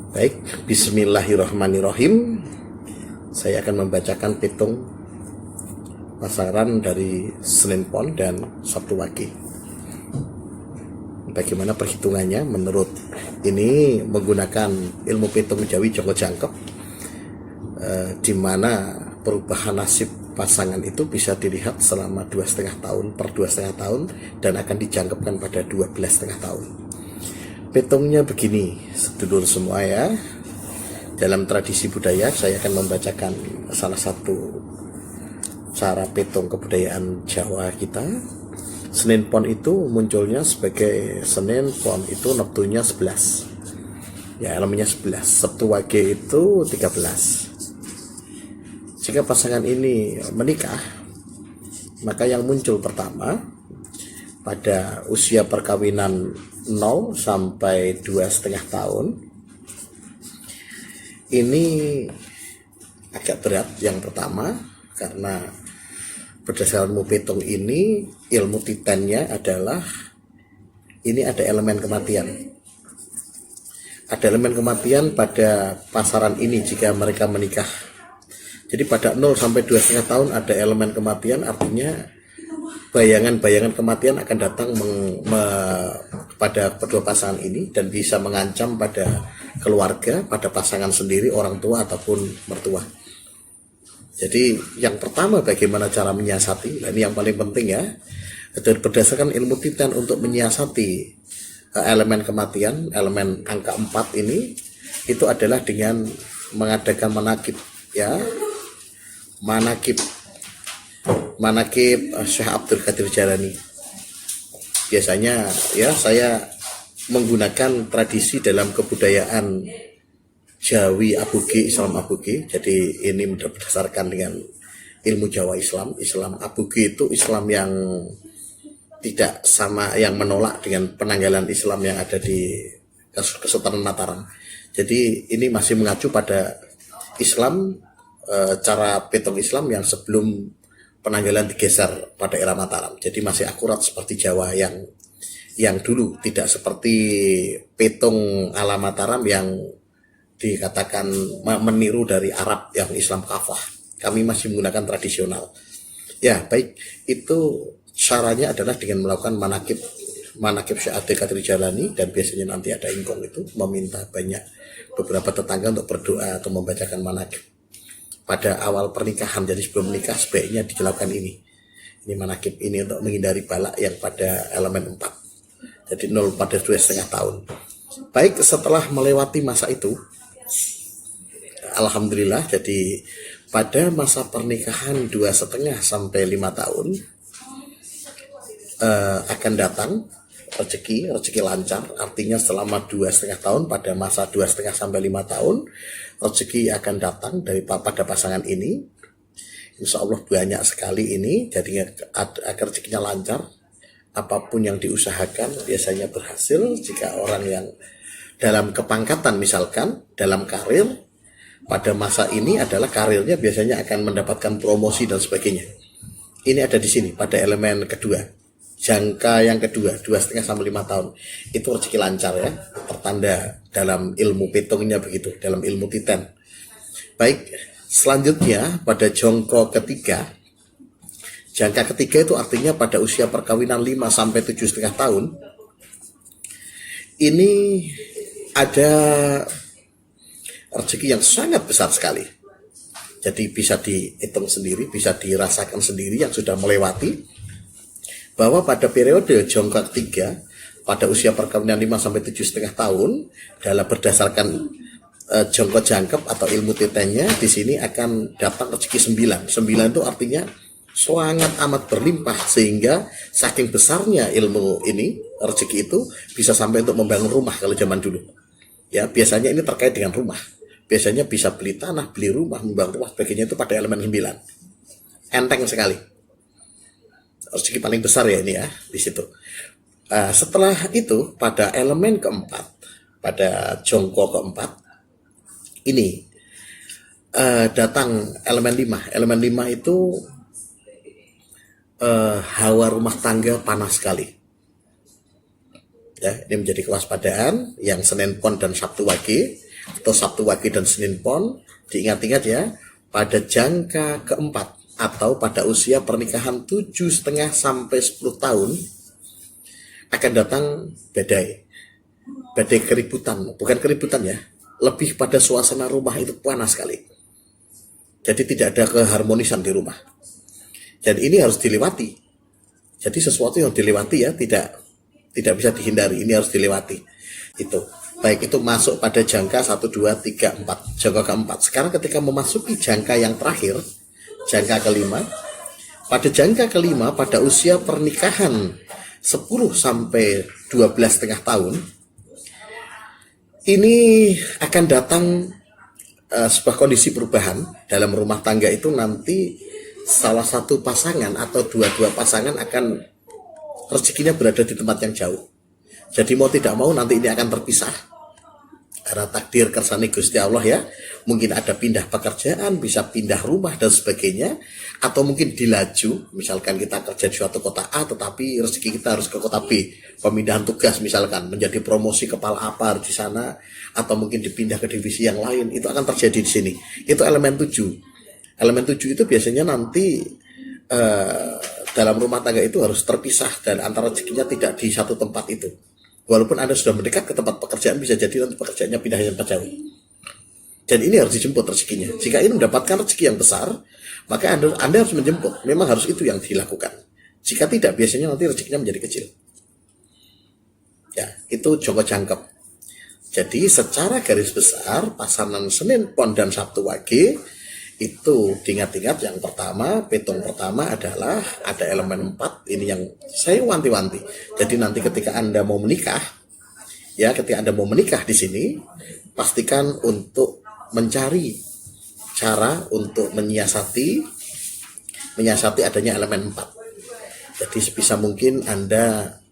Baik, bismillahirrahmanirrahim. Saya akan membacakan pitung pasaran dari Senin Pon dan Sabtu Wage. Bagaimana perhitungannya menurut ini menggunakan ilmu pitung Jawi Jongko Jangkep, di mana perubahan nasib pasangan itu bisa dilihat selama 2,5 tahun per 2,5 tahun dan akan dijangkepkan pada 12,5 tahun. Pitungnya begini, sedulur semua ya. Dalam tradisi budaya saya akan membacakan salah satu cara pitung kebudayaan Jawa kita. Senin Pon itu munculnya sebagai Senin Pon itu neptunya 11. Ya, elemennya 11. Sabtu Wage itu 13. Jika pasangan ini menikah, maka yang muncul pertama pada usia perkawinan 0 sampai 2,5 tahun ini agak berat. Yang pertama, karena berdasarkan ilmu pitung ini, ilmu titennya adalah ini ada elemen kematian. Ada elemen kematian pada pasaran ini jika mereka menikah. Jadi pada 0 sampai 2,5 tahun ada elemen kematian, artinya bayangan-bayangan kematian akan datang pada kedua pasangan ini dan bisa mengancam pada keluarga, pada pasangan sendiri, orang tua ataupun mertua. Jadi yang pertama, bagaimana cara menyiasati? Nah, ini yang paling penting ya. Dan berdasarkan ilmu titan untuk menyiasati elemen kematian, elemen angka 4 ini, itu adalah dengan mengadakan manakib ya. Manakib Syekh Abdul Qadir Jailani. Biasanya ya saya menggunakan tradisi dalam kebudayaan Jawi Abuge, Islam Abuge. Jadi ini berdasarkan dengan ilmu Jawa Islam. Islam Abuge itu Islam yang tidak sama, yang menolak dengan penanggalan Islam yang ada di Kesultanan Mataram. Jadi ini masih mengacu pada Islam, cara pitung Islam yang sebelum penanggalan digeser pada era Mataram. Jadi masih akurat seperti Jawa yang dulu, tidak seperti pitung ala Mataram yang dikatakan meniru dari Arab yang Islam kafah. Kami masih menggunakan tradisional. Ya, baik, itu caranya adalah dengan melakukan manakib Syekh Abdul Qadir Jailani, dan biasanya nanti ada ingkong itu meminta beberapa tetangga untuk berdoa atau membacakan manakib pada awal pernikahan. Jadi sebelum menikah sebaiknya dilakukan ini manakib ini untuk menghindari balak yang pada elemen 4. Jadi 0 pada 2,5 tahun. Baik, setelah melewati masa itu, alhamdulillah, jadi pada masa pernikahan 2,5 sampai 5 tahun akan datang rezeki lancar. Artinya selama 2,5 tahun, pada masa 2,5 sampai 5 tahun rezeki akan datang pada pasangan ini. Insya Allah banyak sekali ini. Jadi agar rezekinya lancar, apapun yang diusahakan biasanya berhasil. Jika orang yang dalam kepangkatan, misalkan dalam karir, pada masa ini adalah karirnya biasanya akan mendapatkan promosi dan sebagainya. Ini ada di sini pada elemen kedua, jangka yang kedua, 2,5 sampai 5 tahun. Itu rezeki lancar ya, tertanda dalam ilmu pitungnya begitu, dalam ilmu titan. Baik, selanjutnya pada jongko ketiga. Jangka ketiga itu artinya pada usia perkawinan 5 sampai 7,5 tahun. Ini ada rezeki yang sangat besar sekali. Jadi bisa dihitung sendiri, bisa dirasakan sendiri yang sudah melewati, bahwa pada periode jongko ketiga pada usia perkawinan 5 sampai 7,5 tahun, dalam berdasarkan jongko jangkep atau ilmu titennya, di sini akan datang rezeki 9. 9 itu artinya sangat amat berlimpah, sehingga saking besarnya ilmu ini, rezeki itu bisa sampai untuk membangun rumah kalau zaman dulu. Ya, biasanya ini terkait dengan rumah. Biasanya bisa beli tanah, beli rumah, membangun rumah, sebagainya itu pada elemen 9. Enteng sekali. Rezeki paling besar ya ini ya di situ. Setelah itu pada elemen keempat, pada jongko keempat ini datang elemen 5. Elemen 5 itu hawa rumah tangga panas sekali. Ya, ini menjadi kewaspadaan yang Senin Pon dan Sabtu Wage, atau Sabtu Wage dan Senin Pon. Diingat-ingat ya, pada jangka keempat atau pada usia pernikahan 7,5 sampai 10 tahun akan datang badai keributan, bukan keributan ya, lebih pada suasana rumah itu panas sekali. Jadi tidak ada keharmonisan di rumah. Dan ini harus dilewati. Jadi sesuatu yang dilewati ya, tidak bisa dihindari, ini harus dilewati. Itu baik itu masuk pada jangka 1, 2, 3, 4, jangka keempat. Sekarang ketika memasuki jangka yang terakhir, jangka kelima, pada usia pernikahan 10 sampai 12,5 tahun, ini akan datang sebuah kondisi perubahan dalam rumah tangga. Itu nanti salah satu pasangan atau dua-dua pasangan akan rezekinya berada di tempat yang jauh. Jadi mau tidak mau nanti ini akan terpisah. Karena takdir kersane Gusti Allah ya. Mungkin ada pindah pekerjaan, bisa pindah rumah dan sebagainya. Atau mungkin dilaju, misalkan kita kerja di suatu kota A tetapi rezeki kita harus ke kota B. Pemindahan tugas misalkan, menjadi promosi kepala apa di sana. Atau mungkin dipindah ke divisi yang lain. Itu akan terjadi di sini. Itu elemen 7. Elemen 7 itu biasanya nanti dalam rumah tangga itu harus terpisah dan antara rezekinya tidak di satu tempat itu. Walaupun Anda sudah mendekat ke tempat pekerjaan, bisa jadi nanti pekerjaannya pindah yang jauh. Dan ini harus dijemput rezekinya. Jika ini mendapatkan rezeki yang besar, maka Anda harus menjemput. Memang harus itu yang dilakukan. Jika tidak, biasanya nanti rezekinya menjadi kecil. Ya, itu jangka jangkep. Jadi secara garis besar, pasangan Senin Pon dan Sabtu Wage itu diingat-ingat. Yang pertama, petung pertama adalah ada elemen 4. Ini yang saya wanti-wanti. Jadi nanti ketika Anda mau menikah, ya ketika Anda mau menikah di sini, pastikan untuk mencari cara untuk menyiasati adanya elemen 4. Jadi sebisa mungkin Anda,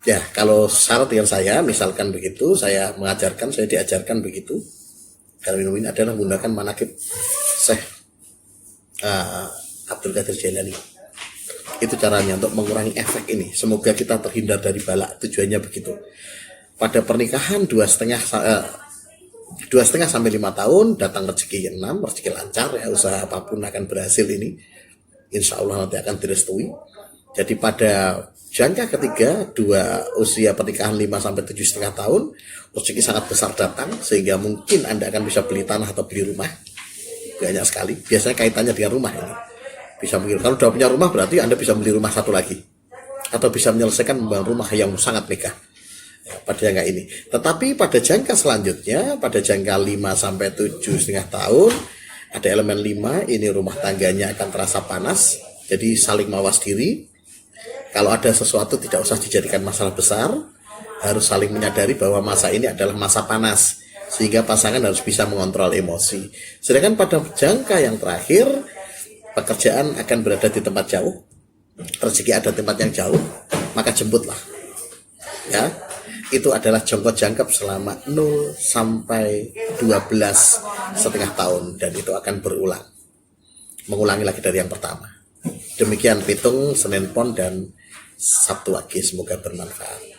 ya kalau syarat dengan saya, misalkan begitu, saya diajarkan begitu. Kalau ini adalah menggunakan manakib Syekh Abdul Qadir Jailani. Itu caranya untuk mengurangi efek ini. Semoga kita terhindar dari balak. Tujuannya begitu. Pada pernikahan 2,5 sampai 5 tahun datang rezeki yang 6, rezeki lancar ya, usaha apapun akan berhasil ini. Insya Allah nanti akan direstui. Jadi pada jangka ketiga, usia pernikahan 5 sampai 7,5 tahun, rezeki sangat besar datang sehingga mungkin Anda akan bisa beli tanah atau beli rumah. Banyak sekali. Biasanya kaitannya dengan rumah ini. Bisa mungkin kalau sudah punya rumah berarti Anda bisa beli rumah satu lagi. Atau bisa menyelesaikan membangun rumah yang sangat megah. Ya, pada jangka ini. Tetapi pada jangka selanjutnya, pada jangka 5 sampai 7,5 tahun, ada elemen 5, ini rumah tangganya akan terasa panas. Jadi saling mawas diri. Kalau ada sesuatu tidak usah dijadikan masalah besar, harus saling menyadari bahwa masa ini adalah masa panas, sehingga pasangan harus bisa mengontrol emosi. Sedangkan pada jangka yang terakhir, pekerjaan akan berada di tempat jauh, rezeki ada tempat yang jauh, maka jemputlah. Ya, itu adalah jangkep selama 0 sampai 12,5 tahun, dan itu akan mengulangi lagi dari yang pertama. Demikian pitung Senin Pon dan Sabtu Wage, semoga bermanfaat.